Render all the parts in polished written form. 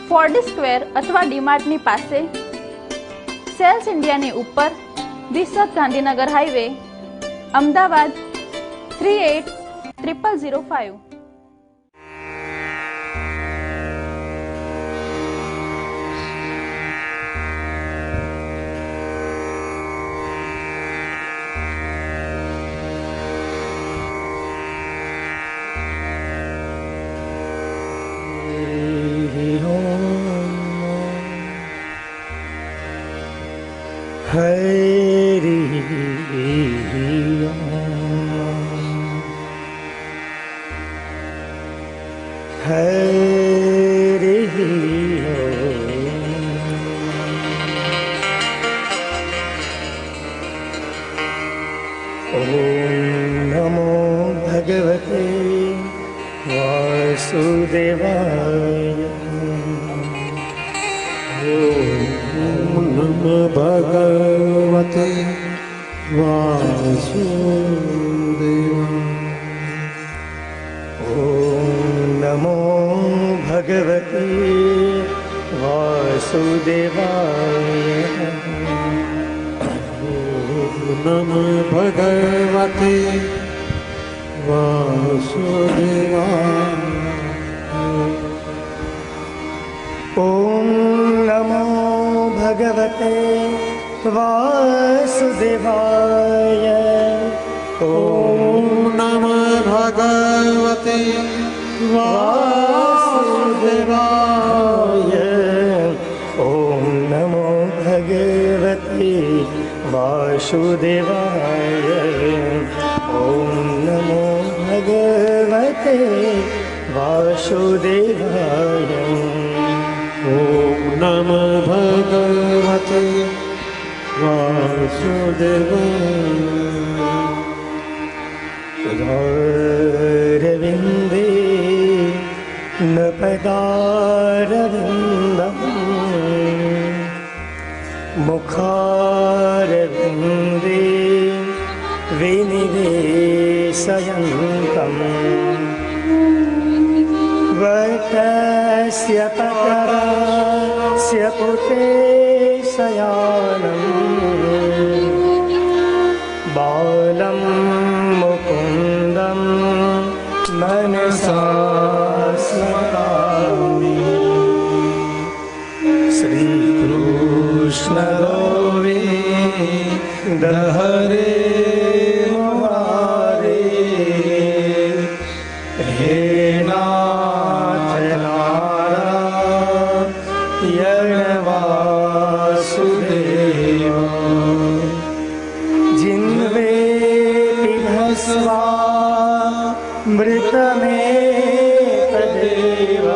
Ford square અથવા ડીમાર્ટની પાસે, cells ઇન્ડિયાની ઉપર, વિસદ ગાંધીનગર હાઈવે, અમદાવાદ 380005। नमो भगवते वासुदेवाय। ओम नमो भगवते वासुदेवाय। ओम नमो भगवते वासुदेवाय। नमो भगवते वासुदेवाय। ओम नमो भगवते वासुदेवाय। ओम नमो भगवते वासुदेवाय। ओम नमो भगवते वासुदेवाय। ओम नमो भगवते वासुदेवाय। ओम नमो भगवते वासुदेवाय। रविंदे न पदारविन्दम् मुखारविन्दे विनिवेशयन्तम् वटस्य पकरस्य पुटे शयानम् बालं मुकुन्दं मनसा स्मरामि। श्रीकृष्ण गोविन्द हरे मुरारे। हे नाथ नारायण वासुदेव। जिन्वे पिभस्वा मृतमेव देव।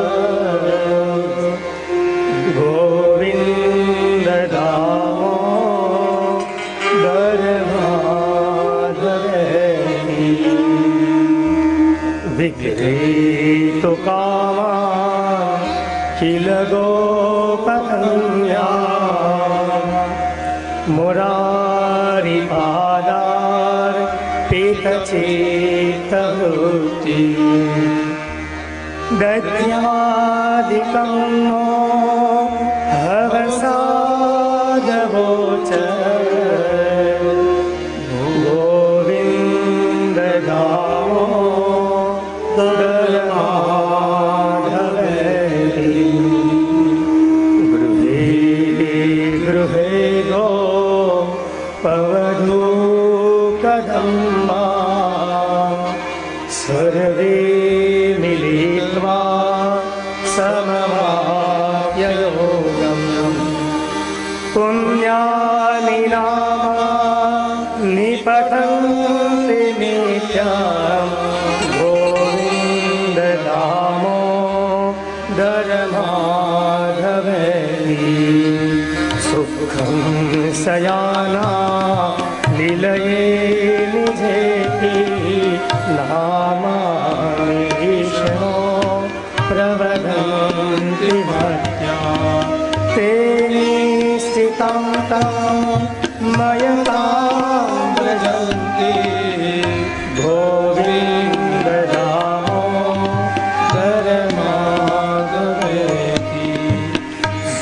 गोविन्द दामोदर माधवेति। विगृहीतो कामा किल गोपकन्या। मुरारिपादार्पितचित्तवृत्ति। दध्यादिकं नो हवसादवोच। गोविन्द दामोदर माधवेति। गृहे गृहे गो पवधू कदम्बा। सर्वे मिलित्वा समवाप्य योगम्। पुण्यानि नामानि पठन्ति नित्यम्। गोविन्द दामोदर माधवेति। सुखं शयाना निलये निजेति। नामानि विष्णो प्रवदन्ति भक्त्या। ते निश्चितं तं मयतां व्रजन्ति। गोविन्द दामोदर माधवेति।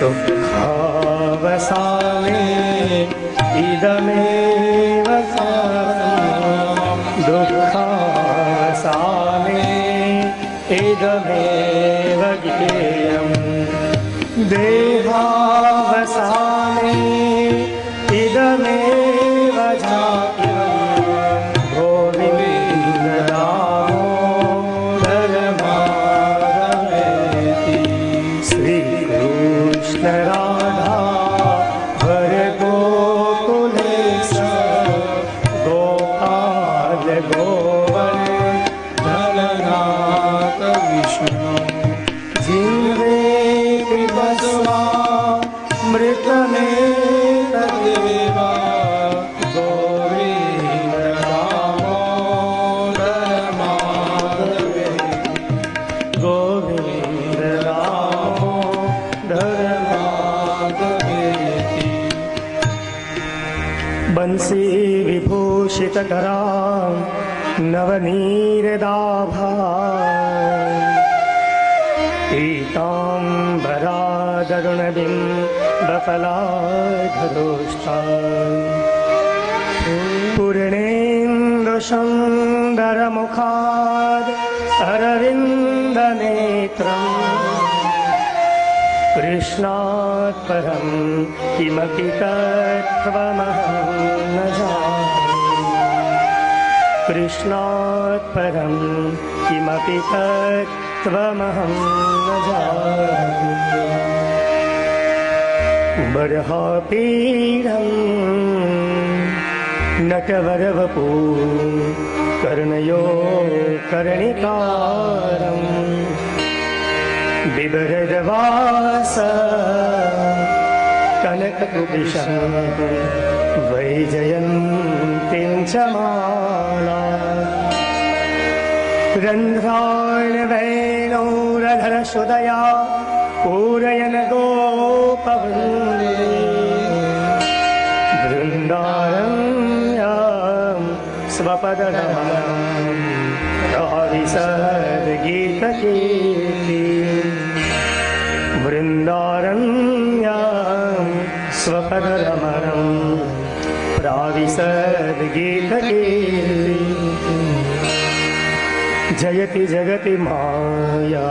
सुखावसाने इदमेव सारम् दुःखावसाने इदमेव ज्ञेयम् देहावसाने इदमेव जात्यम् गोविन्ददामोदरमाधवेति श्रीकृष्ण राधा हर गोकुलेश गोपाल गोवर्धननाथ विष्णु जिन्वे पिबस्वा मृतमेतदेवा गोविन्द दामोदरमाधवेति गोविन्द दामोदरमाधवेति बंसी विभूषितकरां नवनीरदाभा पीताम्बरादरुणबिम्बफलाधरोष्ठा पूर्णेन्दुसुन्दरमुखाद् अरविन्दनेत्रम् कृष्णात् परं किमपि तत्त्वमहं न जाने कृष्णात् परं किमपि तत्त्वमहं न जाने बर्हापीडं नटवरवपू कर्णयो कर्णिकारम् बिभ्रदवास कनककुपिशं वैजयन्तीं च माला रन्ध्राणवेणोरधरसुदया पूरयन् गोपवृन्दे वृन्दारण्यां स्वपदरमणं राविसद्गीतकीर्ति वृन्दारण्यां स्वपदरमणं प्राविसद्गीतकीर्ति जयति जगति माया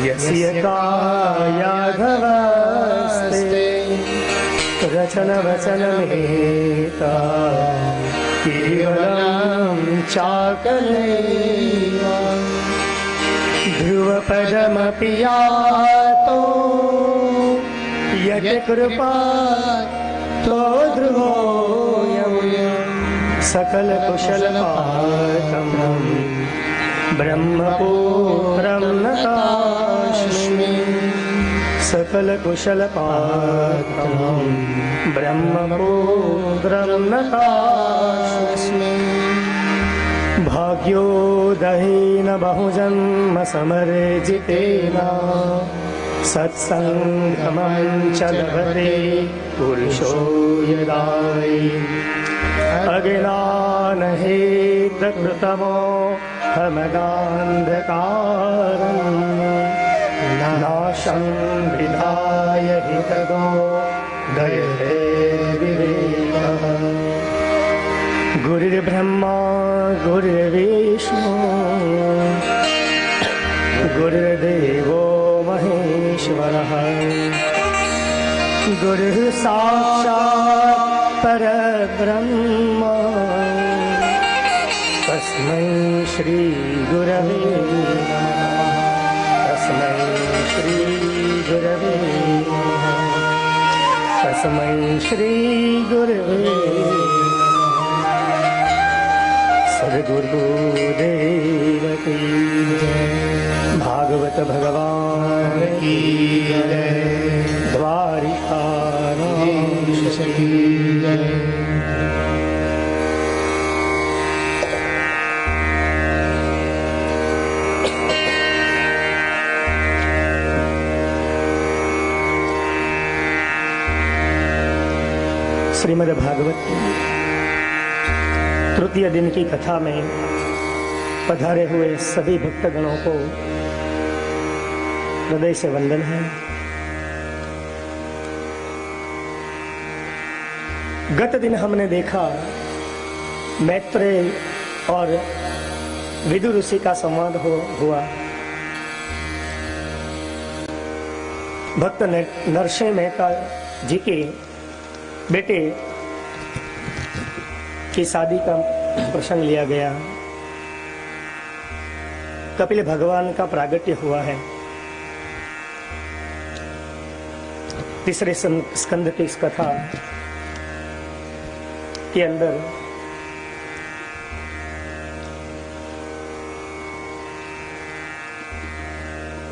यस्य कायाधवस्ते रचनवचनमेता केवलं चाकलेव ध्रुवपदमपि यातो यत्कृपा तो ध्रुवोऽयं सकलकुशलपात्रम् ब्रह्मपुत्रं नतास्मि सकलकुशलपात्रं ब्रह्मपुत्रं नतास्मि भाग्योदयेन बहुजन्म समर्जितेन सत्सङ्गमं च लभते पुरुषो यदायि अज्ञानहेतकृतमो हमगान्धकारम् नाशं विधाय हितदो दयते विवेकः गुरुर्ब्रह्मा गुरुर्विष्णु गुरुर्देवो महेश्वरः गुरुः साक्षात् परब्रह्म तस्मै श्री गुरवे नमः तस्मै श्री गुरवे नमः तस्मै श्री गुरवे सद्गुरुदेव की जय भागवत भगवान की जय द्वारिकाधीश की जय। श्रीमद् भागवत तृतीय दिन की कथा में पधारे हुए सभी भक्तगणों को हृदय से वंदन है। गत दिन हमने देखा मैत्रेय और विदुर ऋषि का संवाद हुआ। भक्त नरसिंह मेहता जी के बेटे की शादी का प्रसंग लिया गया। कपिल भगवान का प्रागट्य हुआ है। तीसरे स्कंद की इस कथा के अंदर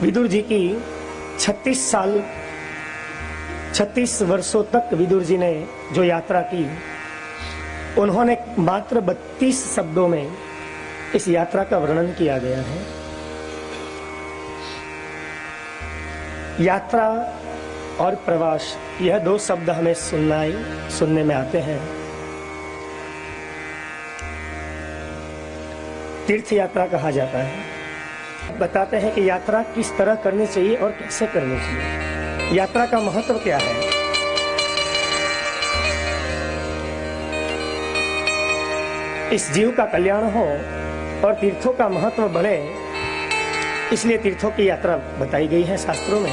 विदुर जी की 36 वर्षों तक विदुर जी ने जो यात्रा की, उन्होंने मात्र 32 शब्दों में इस यात्रा का वर्णन किया गया है। यात्रा और प्रवास, यह दो शब्द हमें सुनने में आते हैं। तीर्थ यात्रा कहा जाता है। बताते हैं कि यात्रा किस तरह करनी चाहिए और कैसे करनी चाहिए। यात्रा का महत्व क्या है? इस जीव का कल्याण हो और तीर्थों का महत्व बढ़े, इसलिए तीर्थों की यात्रा बताई गई है शास्त्रों में।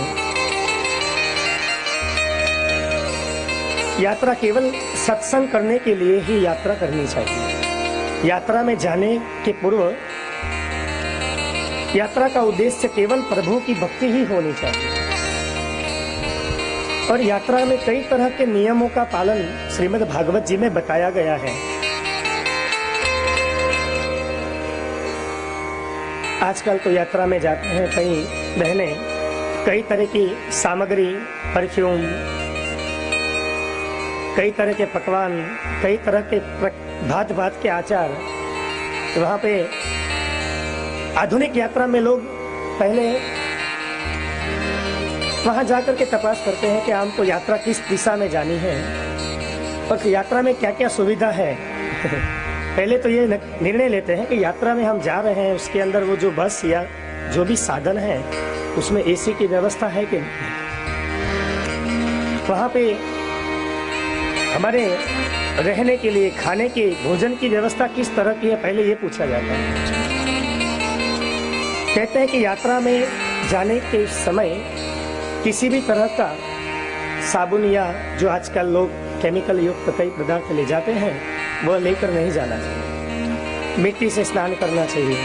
यात्रा केवल सत्संग करने के लिए ही यात्रा करनी चाहिए। यात्रा में जाने के पूर्व यात्रा का उद्देश्य केवल प्रभु की भक्ति ही होनी चाहिए। और यात्रा में कई तरह के नियमों का पालन श्रीमद् भागवत जी में बताया गया है। आजकल तो यात्रा में जाते हैं कई बहनें, कई तरह की सामग्री, परफ्यूम, कई तरह के पकवान, कई तरह के भात भात के आचार। वहाँ पे आधुनिक यात्रा में लोग पहले वहाँ जाकर के तपास करते हैं कि हमको यात्रा किस दिशा में जानी है और यात्रा में क्या क्या सुविधा है। पहले तो ये निर्णय लेते हैं कि यात्रा में हम जा रहे हैं, उसके अंदर वो जो बस या जो भी साधन है उसमें एसी की व्यवस्था है कि नहीं, वहाँ पे हमारे रहने के लिए खाने के भोजन की व्यवस्था किस तरह की है, पहले ये पूछा जाता है। कहते हैं कि यात्रा में जाने के समय किसी भी तरह का साबुन या जो आजकल लोग केमिकल युक्त कई पदार्थ ले जाते हैं, वह लेकर नहीं जाना चाहिए। मिट्टी से स्नान करना चाहिए।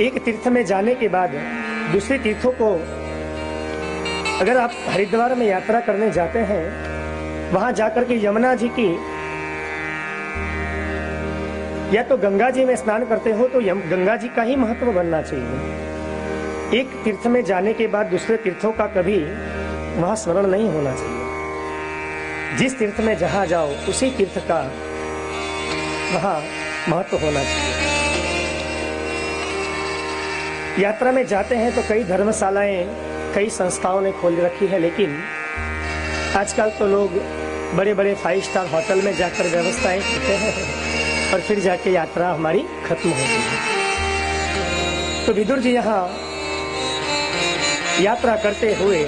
एक तीर्थ में जाने के बाद दूसरे तीर्थों को, अगर आप हरिद्वार में यात्रा करने जाते हैं, वहां जाकर के यमुना जी की या तो गंगा जी में स्नान करते हो तो गंगा जी का ही महत्व बनना चाहिए। एक तीर्थ में जाने के बाद दूसरे तीर्थों का कभी वहां स्मरण नहीं होना चाहिए। जिस तीर्थ में जहां जाओ उसी तीर्थ का वहां महत्व होना चाहिए। यात्रा में जाते हैं तो कई धर्मशालाएं, कई संस्थाओं ने खोल रखी है, लेकिन आजकल तो लोग बड़े बड़े 5 स्टार होटल में जाकर व्यवस्थाएं करते हैं और फिर जाके यात्रा हमारी खत्म होती है। तो विदुर जी यहाँ यात्रा करते हुए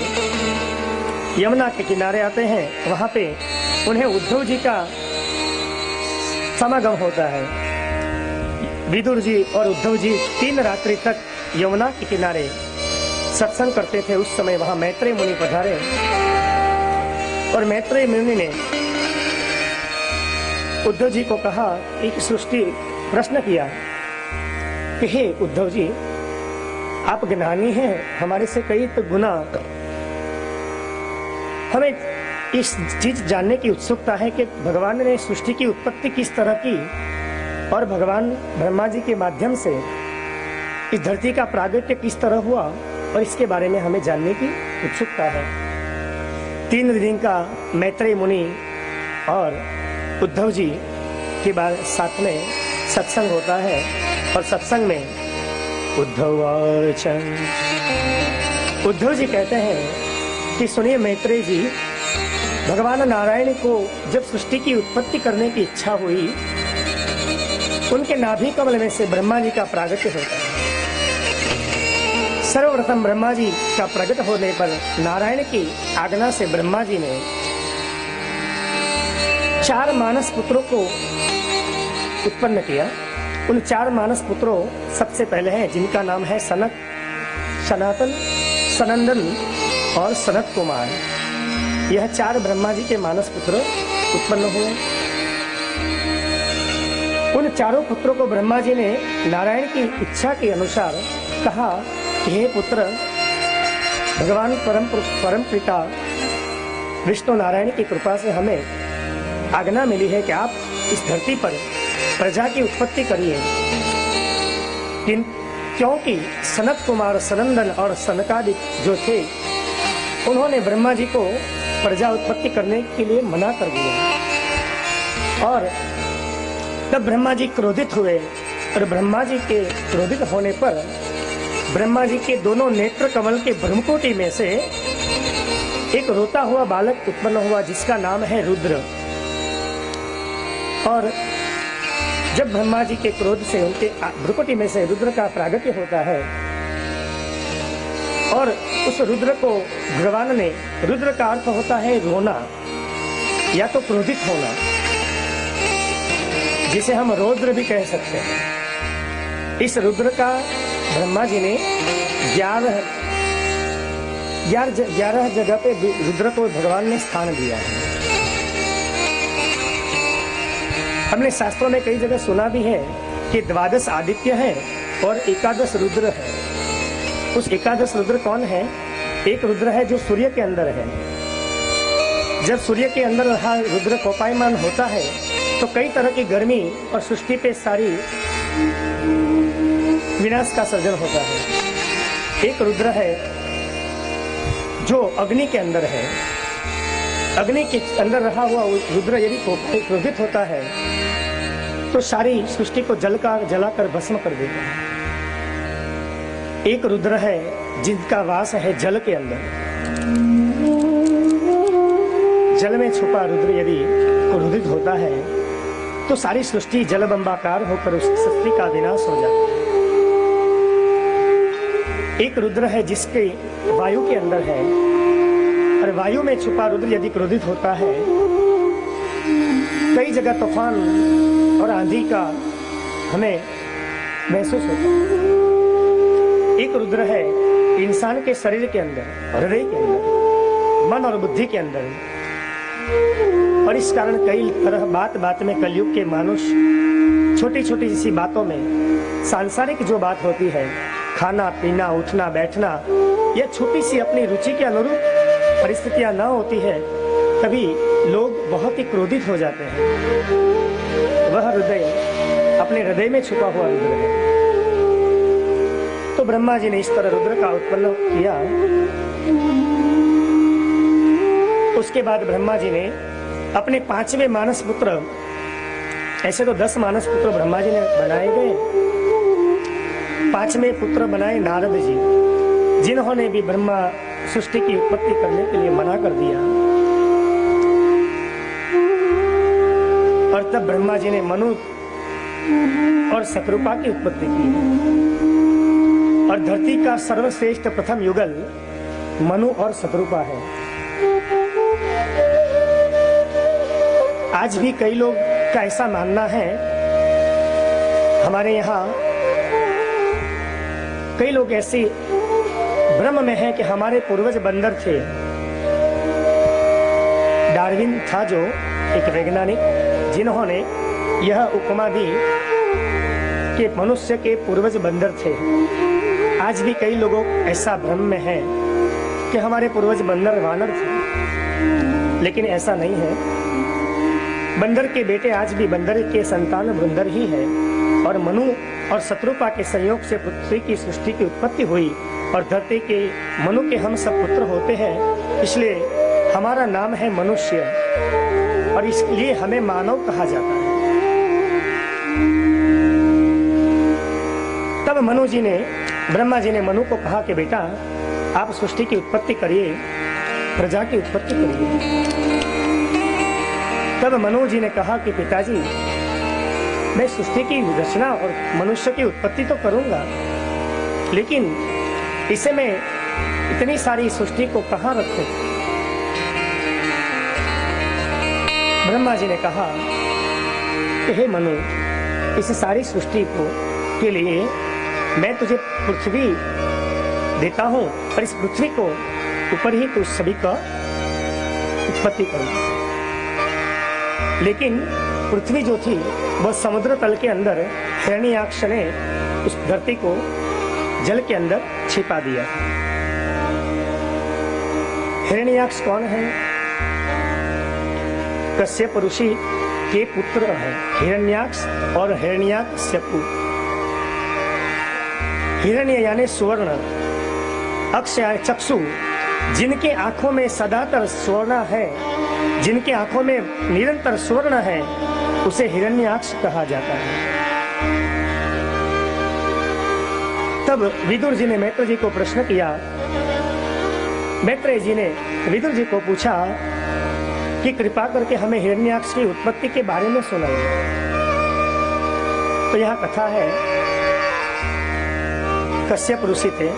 यमुना के किनारे आते हैं। वहां पे उन्हें उद्धव जी का समागम होता है। विदुर जी और उद्धव जी 3 रात्रि तक यमुना के किनारे सत्संग करते थे। उस समय वहां मैत्रेय मुनि पधारे और मैत्रेय मुनि ने उद्धव जी को कहा, एक सृष्टि प्रश्न किया कि हे उद्धव जी, आप ज्ञानी हैं, हमारे से कई तो गुना, हमें इस चीज जानने की उत्सुकता है कि भगवान ने सृष्टि की उत्पत्ति किस तरह की और भगवान ब्रह्मा जी के माध्यम से इस धरती का प्रागट्य किस तरह हुआ, और इसके बारे में हमें जानने की उत्सुकता है। 3 दिन का मैत्रेय मुनि और उद्धव जी के बाद साथ में सत्संग होता है और सत्संग में उद्धव जी कहते हैं कि सुनिए मैत्रेय जी, भगवान नारायण को जब सृष्टि की उत्पत्ति करने की इच्छा हुई, उनके नाभि कमल में से ब्रह्मा जी का प्रागट्य होता है। सर्वप्रथम ब्रह्मा जी का प्रकट होने पर नारायण की आज्ञा से ब्रह्मा जी ने 4 मानस पुत्रों को उत्पन्न किया। उन 4 मानस पुत्रों सबसे पहले हैं जिनका नाम है सनक, सनातन, सनंदन और सनत कुमार। यह 4 ब्रह्मा जी के मानस पुत्र उत्पन्न हुए। उन चारों पुत्रों को ब्रह्मा जी ने नारायण की इच्छा के अनुसार कहा कि हे पुत्र, भगवान परम पिता विष्णु नारायण की कृपा से हमें आज्ञा मिली है कि आप इस धरती पर प्रजा की उत्पत्ति करिए। क्योंकि सनत कुमार, सनंदन और सनकादिक जो थे, उन्होंने ब्रह्मा जी को प्रजा उत्पत्ति करने के लिए मना कर दिया। और तब ब्रह्मा जी क्रोधित हुए और ब्रह्मा जी के क्रोधित होने पर ब्रह्मा जी के दोनों नेत्र कमल के ब्रह्मकोटि में से एक रोता हुआ बालक उत्पन्न हुआ जिसका नाम है रुद्र। और जब ब्रह्मा जी के क्रोध से उनके भ्रुकुटी में से रुद्र का प्रागट्य होता है और उस रुद्र को भगवान ने, रुद्र का अर्थ होता है रोना या तो क्रोधित होना, जिसे हम रौद्र भी कह सकते हैं। इस रुद्र का ब्रह्मा जी ने 11 जगह पे रुद्र को भगवान ने स्थान दिया है। हमने शास्त्रों में कई जगह सुना भी है कि 12 आदित्य हैं और 11 रुद्र है। उस 11 रुद्र कौन है? एक रुद्र है जो सूर्य के अंदर है। जब सूर्य के अंदर रहा रुद्र कोपायमान होता है तो कई तरह की गर्मी और सृष्टि पे सारी विनाश का सर्जन होता है। एक रुद्र है जो अग्नि के अंदर है। अग्नि के अंदर रहा हुआ रुद्र यदि क्रोधित होता है तो सारी सृष्टि को जलाकर भस्म कर देता है। एक रुद्र है जिनका वास है जल के अंदर। जल में छुपा रुद्र यदि क्रोधित होता है तो सारी सृष्टि जलबंबाकार होकर उस सृष्टि का विनाश हो जाता है। एक रुद्र है जिसके वायु के अंदर है और वायु में छुपा रुद्र यदि क्रोधित होता है कई जगह तूफान और आंधी का हमें महसूस होता है। एक रुद्र है इंसान के शरीर के अंदर, हृदय के अंदर, मन और बुद्धि के अंदर। और इस कारण कई तरह बात में कलयुग के मनुष्य छोटी छोटी सी बातों में, सांसारिक जो बात होती है, खाना पीना उठना बैठना, यह छोटी सी अपनी रुचि के अनुरूप परिस्थितियां न होती है, तभी लोग बहुत ही क्रोधित हो जाते हैं। वह हृदय अपने हृदय में छुपा हुआ रुद्र है। तो ब्रह्मा जी ने इस तरह रुद्र का उत्पन्न किया। उसके बाद ब्रह्मा जी ने अपने 5वें मानस पुत्र, ऐसे तो 10 मानस पुत्र ब्रह्मा जी ने बनाए गए, 5वें पुत्र बनाए नारद जी, जिन्होंने भी ब्रह्मा सृष्टि की उत्पत्ति करने के लिए मना कर दिया। और तब ब्रह्मा जी ने मनु और शतरूपा की उत्पत्ति की। और धरती का सर्वश्रेष्ठ प्रथम युगल मनु और शतरूपा है। आज भी कई लोग का ऐसा मानना है, हमारे यहाँ कई लोग ऐसे भ्रम में हैं कि हमारे पूर्वज बंदर थे। डार्विन था जो एक वैज्ञानिक, जिन्होंने यह उपमा दी कि मनुष्य के पूर्वज बंदर थे। आज भी कई लोगों ऐसा भ्रम में है कि हमारे पूर्वज बंदर वानर थे, लेकिन ऐसा नहीं है। बंदर के बेटे आज भी बंदर के संतान बंदर ही है। और मनु और शतरूपा के संयोग से पृथ्वी की सृष्टि की उत्पत्ति हुई और धरती के मनु के हम सब पुत्र होते हैं, इसलिए हमारा नाम है मनुष्य और इसलिए हमें मानव कहा जाता है। तब मनु जी ने, ब्रह्मा जी ने मनु को कहा कि बेटा आप सृष्टि की उत्पत्ति करिए, प्रजा की उत्पत्ति करिए। तब मनु जी ने कहा कि पिताजी मैं सृष्टि की रचना और मनुष्य की उत्पत्ति तो करूंगा, लेकिन इसे मैं इतनी सारी सृष्टि को कहाँ रखूं? ब्रह्मा जी ने कहा कि हे मनु, इस सारी सृष्टि के लिए मैं तुझे पृथ्वी देता हूं, और इस पृथ्वी को ऊपर ही तू सभी का उत्पत्ति करूंगा। लेकिन पृथ्वी जो थी वह समुद्र तल के अंदर हिरण्याक्ष ने उस धरती को जल के अंदर छिपा दिया। हिरण्याक्ष कौन है? कश्यप ऋषि के पुत्र है हिरण्याक्ष और हिरण्याकश्यपु। हिरण्य यानी स्वर्ण, अक्ष यानी चक्षु, जिनके आंखों में सदातर स्वर्ण है, जिनके आंखों में निरंतर स्वर्ण है, उसे हिरण्याक्ष कहा जाता है। तब विदुर जी ने मैत्रेय जी को प्रश्न किया। मैत्रेय जी ने विदुर जी को पूछा कि कृपा करके हमें हिरण्याक्ष की उत्पत्ति के बारे में सुनाइए। तो यह कथा है, कश्यप ऋषि थे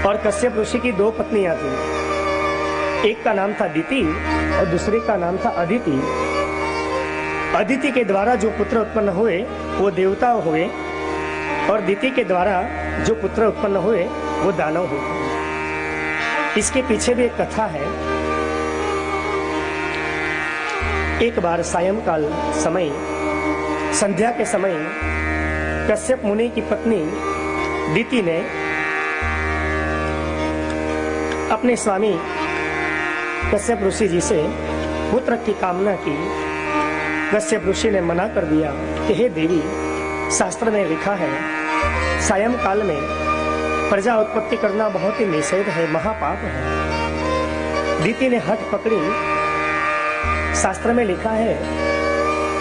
और कश्यप ऋषि की दो पत्नियां थी। एक का नाम था दिति और दूसरे का नाम था अदिति। अदिति के द्वारा जो पुत्र उत्पन्न हुए वो देवता हुए, और दिति के द्वारा जो पुत्र उत्पन्न हुए वो दानव हुए। इसके पीछे भी एक कथा है। एक बार सायंकाल समय, संध्या के समय, कश्यप मुनि की पत्नी दिति ने अपने स्वामी कश्यप ऋषि जी से पुत्र की कामना की। कश्यप ऋषि ने मना कर दिया कि हे देवी, शास्त्र में लिखा है सायंकाल में प्रजा उत्पत्ति करना बहुत ही निषेध है, महापाप है। दिति ने हठ पकड़ी। शास्त्र में लिखा है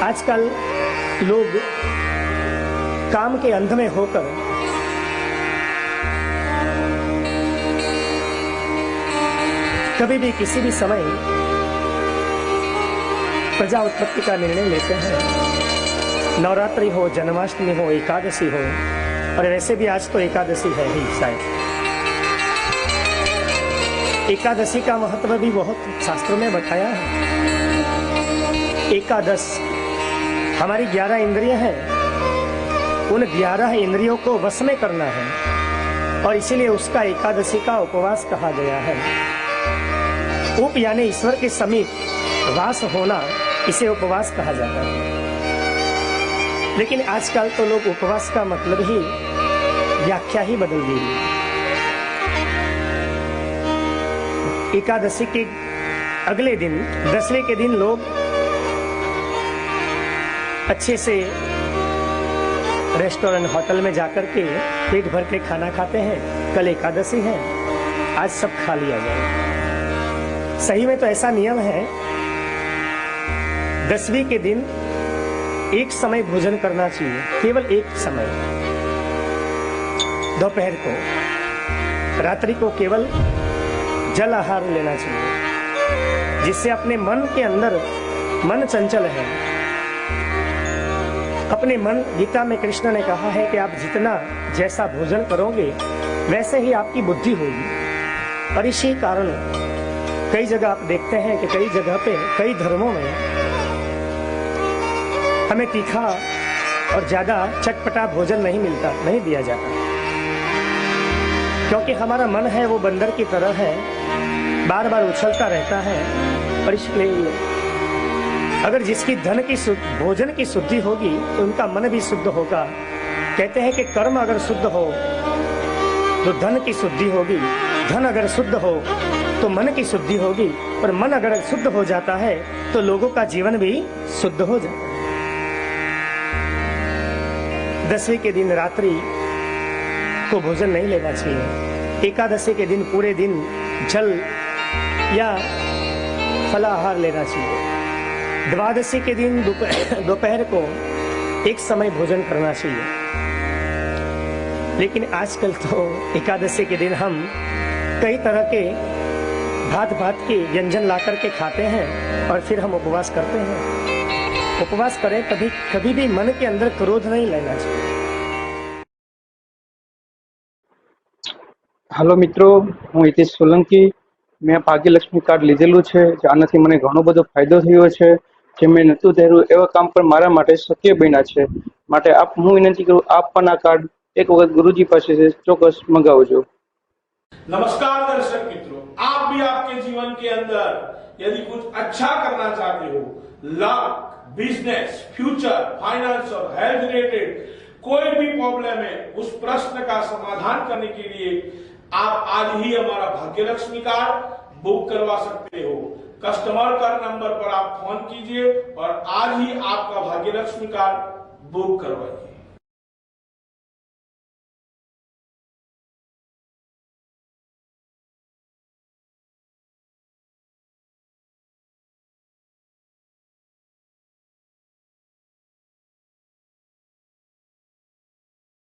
आजकल लोग काम के अंध में होकर कभी भी किसी भी समय प्रजा उत्पत्ति का निर्णय लेते हैं। नवरात्रि हो, जन्माष्टमी हो, एकादशी हो, और वैसे भी आज तो एकादशी है ही शायद। एकादशी का महत्व भी बहुत शास्त्रों में बताया है। एकादश हमारी 11 इंद्रियां हैं, उन 11 इंद्रियों को वश में करना है, और इसीलिए उसका एकादशी का उपवास कहा गया है। उप यानी ईश्वर के समीप वास होना, इसे उपवास कहा जाता है। लेकिन आजकल तो लोग उपवास का मतलब ही व्याख्या ही बदल दी है। एकादशी के अगले दिन, 10वें के दिन लोग अच्छे से रेस्टोरेंट, होटल में जाकर के पेट भर के खाना खाते हैं। कल एकादशी है, आज सब खा लिया जाए। सही में तो ऐसा नियम है, 10वीं के दिन एक समय भोजन करना चाहिए, केवल एक समय, दोपहर को। रात्रि को केवल जल आहार लेना चाहिए, जिससे अपने मन के अंदर, मन चंचल है, अपने मन, गीता में कृष्ण ने कहा है कि आप जितना जैसा भोजन करोगे वैसे ही आपकी बुद्धि होगी। और इसी कारण कई जगह आप देखते हैं कि कई जगह पे, कई धर्मों में हमें तीखा और ज्यादा चटपटा भोजन नहीं मिलता, नहीं दिया जाता, क्योंकि हमारा मन है वो बंदर की तरह है, बार बार उछलता रहता है। और इसलिए अगर जिसकी भोजन की शुद्धि होगी तो उनका मन भी शुद्ध होगा। कहते हैं कि कर्म अगर शुद्ध हो तो धन की शुद्धि होगी, धन अगर शुद्ध हो तो मन की शुद्धि होगी, और मन अगर शुद्ध हो जाता है तो लोगों का जीवन भी शुद्ध हो जाता है। 10वीं के दिन रात्रि को भोजन नहीं लेना चाहिए। एकादशी के दिन पूरे दिन जल या फलाहार लेना चाहिए। द्वादशी के दिन दोपहर को एक समय भोजन करना चाहिए। लेकिन आजकल तो एकादशी के दिन हम कई तरह के भात के व्यंजन ला करके खाते हैं और फिर हम उपवास करते हैं। उपवास करें कभी भी मन के अंदर क्रोध नहीं लेना चाहिए। हेलो मित्रों, हूँ हितेश सोलंकी। મેં ભાગ્યલક્ષ્મી કાર્ડ લીધેલું છે, આનાથી મને ઘણો બધો ફાયદો થયો છે. જે મેં નહોતું ધાર્યું એવા કામ પણ મારા માટે શક્ય બન્યા છે. માટે હું વિનંતી કરું, આપ પણ આ કાર્ડ એક વખત ગુરુજી પાસે ચોક્કસ મંગાવજો. नमस्कार दर्शक मित्रों, आप भी आपके जीवन के अंदर यदि कुछ अच्छा करना चाहते हो, लक, बिजनेस, फ्यूचर, फाइनेंस और हेल्थ रिलेटेड कोई भी प्रॉब्लम है, उस प्रश्न का समाधान करने के लिए आप आज ही हमारा भाग्यलक्ष्मी कार्ड बुक करवा सकते हो. कस्टमर केयर नंबर पर आप फोन कीजिए और आज ही आपका भाग्यलक्ष्मी कार्ड बुक करवाइए.